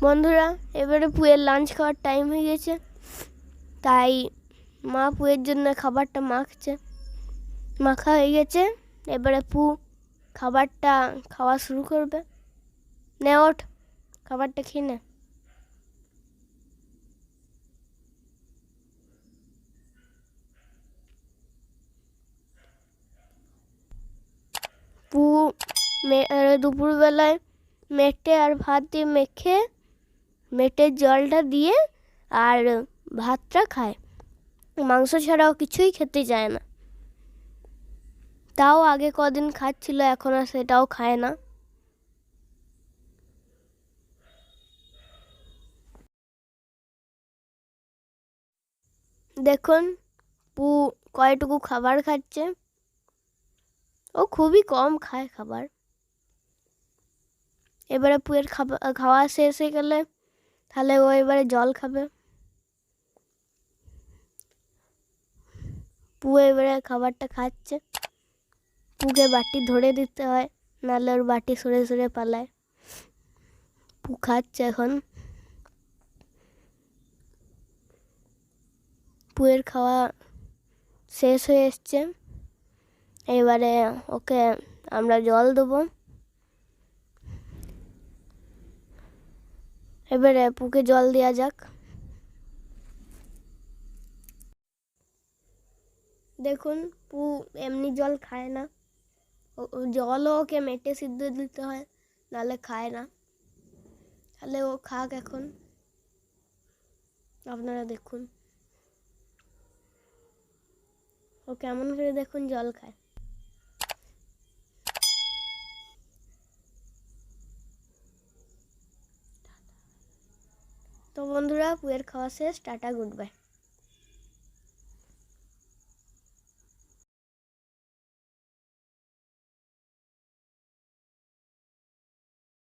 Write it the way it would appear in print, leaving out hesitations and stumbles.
বন্ধুরা, এবারে পুয়ের লাঞ্চ খাওয়ার টাইম হয়ে গেছে, তাই মা পুয়ের জন্য খাবারটা মাখছে। মাখা হয়ে গেছে, এবারে পু খাবারটা খাওয়া শুরু করবে। নে ওঠ, খাবারটা খেয়ে নে। পু দুপুরবেলায় মেটে আর ভাত দিয়ে মেখে মেটের জলটা দিয়ে আর ভাতটা খায়। মাংস ছাড়াও কিছুই খেতে চায় না। তাও আগে কদিন খাচ্ছিল, এখন আর সেটাও খায় না। দেখুন পু কয়টুকু খাবার খাচ্ছে। ও খুবই কম খায় খাবার। এবারে পুয়ের খাওয়া শেষ হয়ে গেলে তাহলে ও এবারে জল খাবে। পু এবারে খাবারটা খাচ্ছে। পুকে বাটি ধরে দিতে হয়, নাহলে ওর বাটি সরে সরে পালায়। পু খাচ্ছে এখন। পুয়ের খাওয়া শেষ হয়ে এসছে, এবারে ওকে আমরা জল দেবো। এবারে পুকে জল দেওয়া যাক। দেখুন পু এমনি জল খায় না, জলও ওকে মেটে সিদ্ধ দিতে হয়, নাহলে খায় না। তাহলে ও খাক এখন, আপনারা দেখুন ও কেমন করে দেখুন জল খায়। তো বন্ধুরা, পুয়ের খাওয়া শেষ, টাটা, গুড বাই।